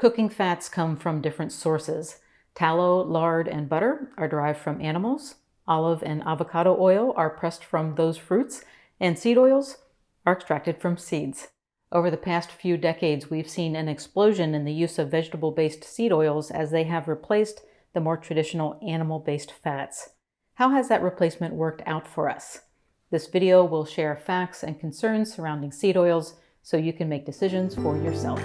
Cooking fats come from different sources. Tallow, lard, and butter are derived from animals. Olive and avocado oil are pressed from those fruits, and seed oils are extracted from seeds. Over the past few decades, we've seen an explosion in the use of vegetable-based seed oils as they have replaced the more traditional animal-based fats. How has that replacement worked out for us? This video will share facts and concerns surrounding seed oils so you can make decisions for yourself.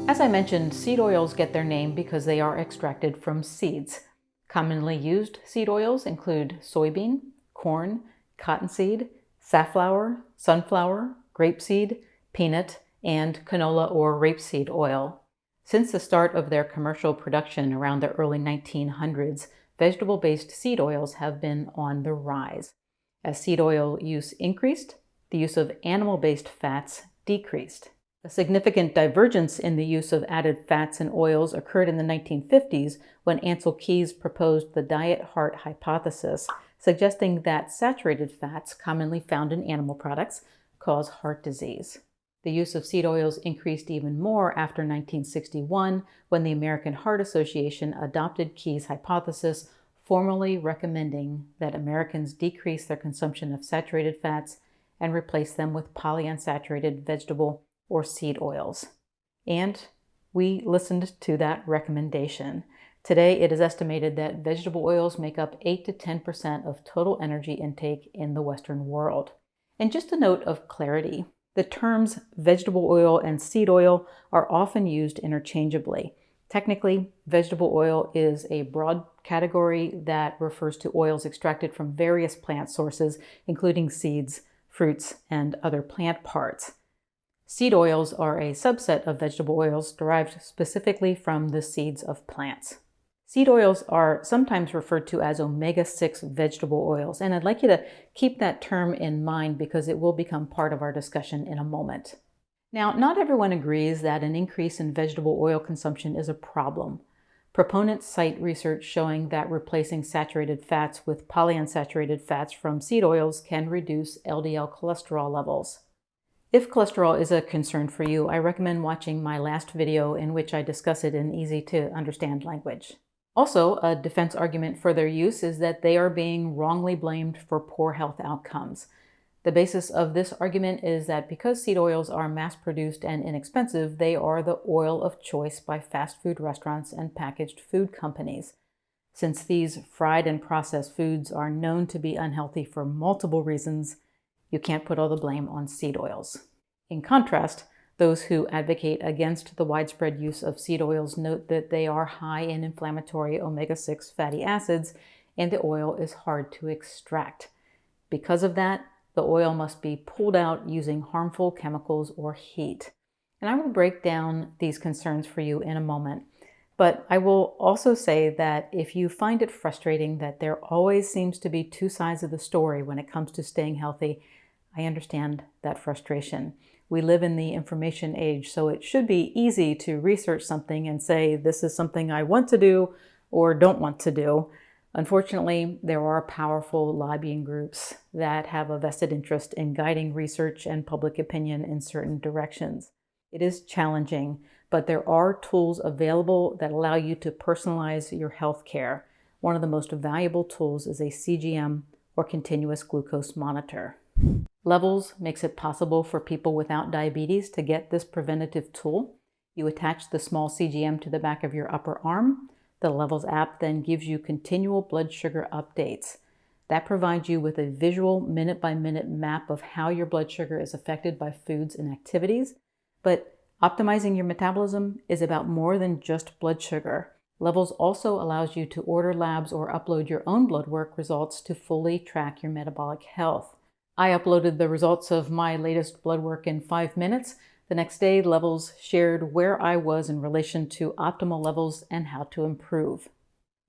As I mentioned, seed oils get their name because they are extracted from seeds. Commonly used seed oils include soybean, corn, cottonseed, safflower, sunflower, grapeseed, peanut, and canola or rapeseed oil. Since the start of their commercial production around the early 1900s, vegetable-based seed oils have been on the rise. As seed oil use increased, the use of animal-based fats decreased. A significant divergence in the use of added fats and oils occurred in the 1950s when Ancel Keys proposed the diet heart hypothesis, suggesting that saturated fats commonly found in animal products cause heart disease. The use of seed oils increased even more after 1961 when the American Heart Association adopted Keys' hypothesis, formally recommending that Americans decrease their consumption of saturated fats and replace them with polyunsaturated vegetable or seed oils. And we listened to that recommendation. Today, it is estimated that vegetable oils make up 8 to 10% of total energy intake in the Western world. And just a note of clarity, the terms vegetable oil and seed oil are often used interchangeably. Technically, vegetable oil is a broad category that refers to oils extracted from various plant sources, including seeds, fruits, and other plant parts. Seed oils are a subset of vegetable oils derived specifically from the seeds of plants. Seed oils are sometimes referred to as omega-6 vegetable oils, and I'd like you to keep that term in mind because it will become part of our discussion in a moment. Now, not everyone agrees that an increase in vegetable oil consumption is a problem. Proponents cite research showing that replacing saturated fats with polyunsaturated fats from seed oils can reduce LDL cholesterol levels. If cholesterol is a concern for you, I recommend watching my last video in which I discuss it in easy-to-understand language. Also, a defense argument for their use is that they are being wrongly blamed for poor health outcomes. The basis of this argument is that because seed oils are mass-produced and inexpensive, they are the oil of choice by fast food restaurants and packaged food companies. Since these fried and processed foods are known to be unhealthy for multiple reasons, you can't put all the blame on seed oils. In contrast, those who advocate against the widespread use of seed oils note that they are high in inflammatory omega-6 fatty acids and the oil is hard to extract. Because of that, the oil must be pulled out using harmful chemicals or heat. And I will break down these concerns for you in a moment. But I will also say that if you find it frustrating that there always seems to be two sides of the story when it comes to staying healthy, I understand that frustration. We live in the information age, so it should be easy to research something and say, this is something I want to do or don't want to do. Unfortunately, there are powerful lobbying groups that have a vested interest in guiding research and public opinion in certain directions. It is challenging, but there are tools available that allow you to personalize your health care. One of the most valuable tools is a CGM or continuous glucose monitor. Levels makes it possible for people without diabetes to get this preventative tool. You attach the small CGM to the back of your upper arm. The Levels app then gives you continual blood sugar updates. That provides you with a visual minute-by-minute map of how your blood sugar is affected by foods and activities. But optimizing your metabolism is about more than just blood sugar. Levels also allows you to order labs or upload your own blood work results to fully track your metabolic health. I uploaded the results of my latest blood work in 5 minutes. The next day, Levels shared where I was in relation to optimal levels and how to improve.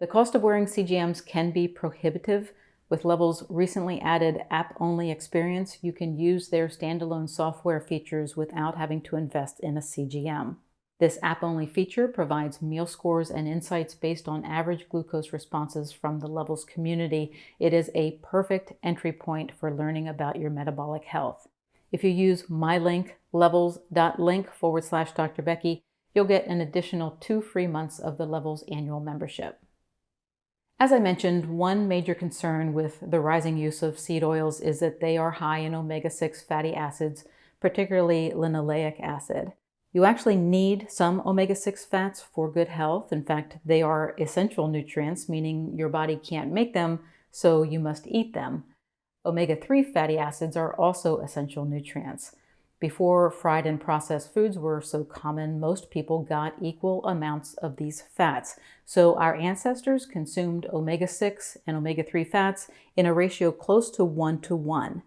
The cost of wearing CGMs can be prohibitive. With Levels' recently added app-only experience, you can use their standalone software features without having to invest in a CGM. This app-only feature provides meal scores and insights based on average glucose responses from the Levels community. It is a perfect entry point for learning about your metabolic health. If you use my link, levels.link/Dr. Becky, you'll get an additional 2 free months of the Levels annual membership. As I mentioned, one major concern with the rising use of seed oils is that they are high in omega-6 fatty acids, particularly linoleic acid. You actually need some omega-6 fats for good health. In fact, they are essential nutrients, meaning your body can't make them, so you must eat them. Omega-3 fatty acids are also essential nutrients. Before fried and processed foods were so common, most people got equal amounts of these fats. So our ancestors consumed omega-6 and omega-3 fats in a ratio close to 1:1.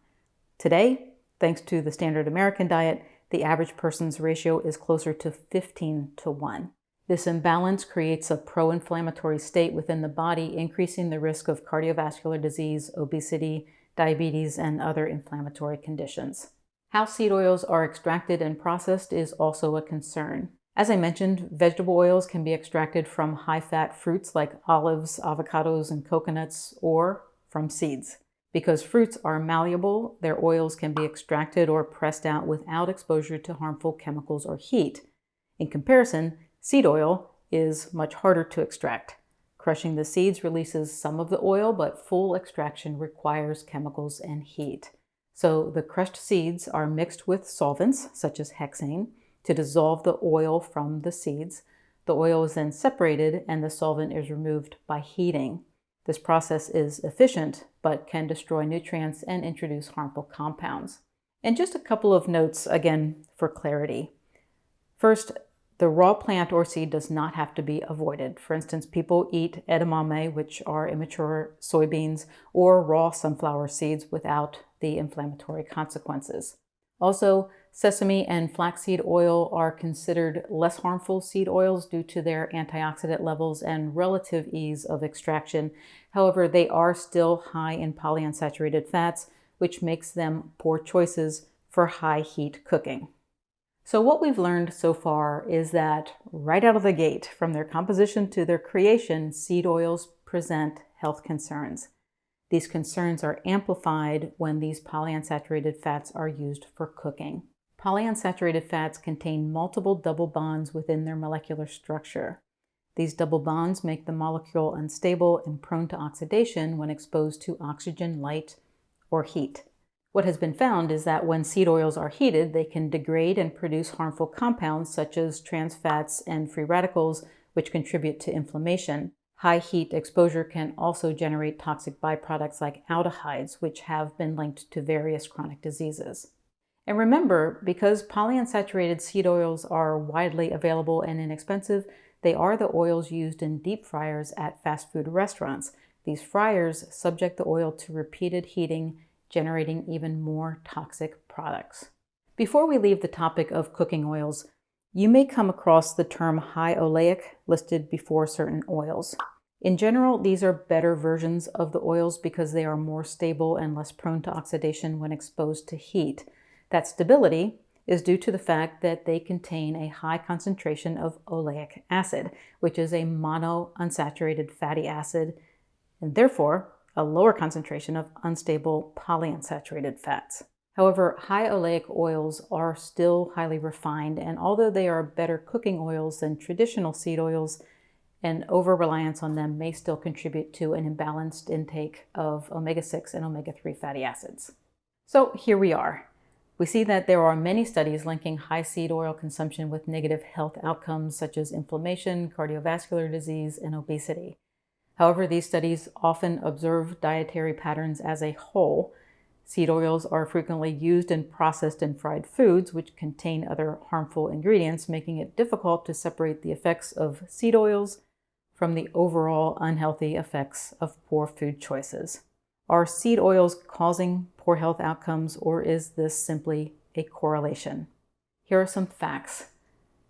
Today, thanks to the standard American diet, the average person's ratio is closer to 15:1. This imbalance creates a pro-inflammatory state within the body, increasing the risk of cardiovascular disease, obesity, diabetes, and other inflammatory conditions. How seed oils are extracted and processed is also a concern. As I mentioned, vegetable oils can be extracted from high-fat fruits like olives, avocados, and coconuts, or from seeds. Because fruits are malleable, their oils can be extracted or pressed out without exposure to harmful chemicals or heat. In comparison, seed oil is much harder to extract. Crushing the seeds releases some of the oil, but full extraction requires chemicals and heat. So the crushed seeds are mixed with solvents, such as hexane, to dissolve the oil from the seeds. The oil is then separated and the solvent is removed by heating. This process is efficient, but can destroy nutrients and introduce harmful compounds. And just a couple of notes, again, for clarity. First, the raw plant or seed does not have to be avoided. For instance, people eat edamame, which are immature soybeans, or raw sunflower seeds without the inflammatory consequences. Also, sesame and flaxseed oil are considered less harmful seed oils due to their antioxidant levels and relative ease of extraction. However, they are still high in polyunsaturated fats, which makes them poor choices for high heat cooking. So what we've learned so far is that right out of the gate, from their composition to their creation, seed oils present health concerns. These concerns are amplified when these polyunsaturated fats are used for cooking. Polyunsaturated fats contain multiple double bonds within their molecular structure. These double bonds make the molecule unstable and prone to oxidation when exposed to oxygen, light, or heat. What has been found is that when seed oils are heated, they can degrade and produce harmful compounds such as trans fats and free radicals, which contribute to inflammation. High heat exposure can also generate toxic byproducts like aldehydes, which have been linked to various chronic diseases. And remember, because polyunsaturated seed oils are widely available and inexpensive, they are the oils used in deep fryers at fast food restaurants. These fryers subject the oil to repeated heating, generating even more toxic products. Before we leave the topic of cooking oils, you may come across the term high oleic listed before certain oils. In general, these are better versions of the oils because they are more stable and less prone to oxidation when exposed to heat. That stability is due to the fact that they contain a high concentration of oleic acid, which is a monounsaturated fatty acid, and therefore a lower concentration of unstable polyunsaturated fats. However, high oleic oils are still highly refined, and although they are better cooking oils than traditional seed oils, an over-reliance on them may still contribute to an imbalanced intake of omega-6 and omega-3 fatty acids. So here we are. We see that there are many studies linking high seed oil consumption with negative health outcomes such as inflammation, cardiovascular disease, and obesity. However, these studies often observe dietary patterns as a whole. Seed oils are frequently used in processed and fried foods, which contain other harmful ingredients, making it difficult to separate the effects of seed oils from the overall unhealthy effects of poor food choices. Are seed oils causing poor health outcomes, or is this simply a correlation? Here are some facts.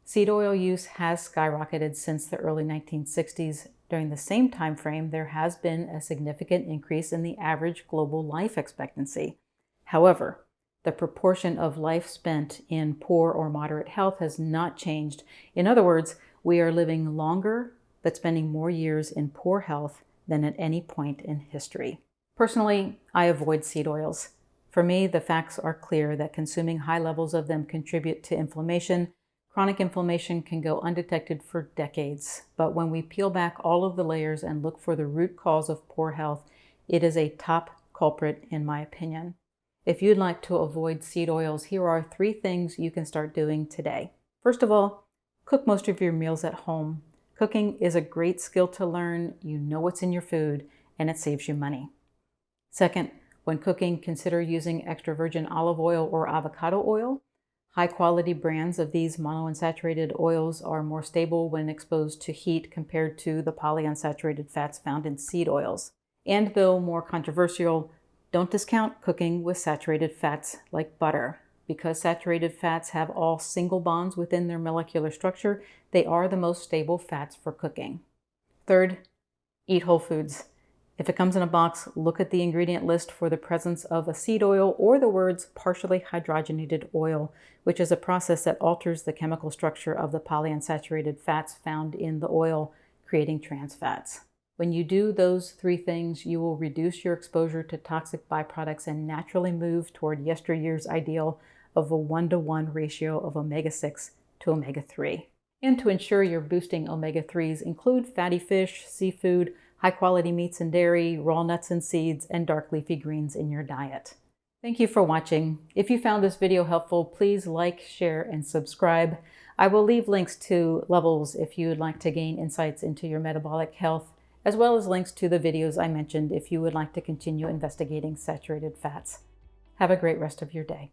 Seed oil use has skyrocketed since the early 1960s. During the same time frame, there has been a significant increase in the average global life expectancy. However, the proportion of life spent in poor or moderate health has not changed. In other words, we are living longer but spending more years in poor health than at any point in history. Personally, I avoid seed oils. For me, the facts are clear that consuming high levels of them contribute to inflammation. Chronic inflammation can go undetected for decades, but when we peel back all of the layers and look for the root cause of poor health, it is a top culprit in my opinion. If you'd like to avoid seed oils, here are 3 things you can start doing today. First of all, cook most of your meals at home. Cooking is a great skill to learn. You know what's in your food, and it saves you money. Second, when cooking, consider using extra virgin olive oil or avocado oil. High-quality brands of these monounsaturated oils are more stable when exposed to heat compared to the polyunsaturated fats found in seed oils. And though more controversial, don't discount cooking with saturated fats like butter. Because saturated fats have all single bonds within their molecular structure, they are the most stable fats for cooking. Third, eat whole foods. If it comes in a box, look at the ingredient list for the presence of a seed oil or the words partially hydrogenated oil, which is a process that alters the chemical structure of the polyunsaturated fats found in the oil, creating trans fats. When you do those 3 things, you will reduce your exposure to toxic byproducts and naturally move toward yesteryear's ideal of a 1-to-1 ratio of omega-6 to omega-3. And to ensure you're boosting omega-3s, include fatty fish, seafood, high-quality meats and dairy, raw nuts and seeds, and dark leafy greens in your diet. Thank you for watching. If you found this video helpful, please like, share, and subscribe. I will leave links to levels if you would like to gain insights into your metabolic health, as well as links to the videos I mentioned if you would like to continue investigating saturated fats. Have a great rest of your day.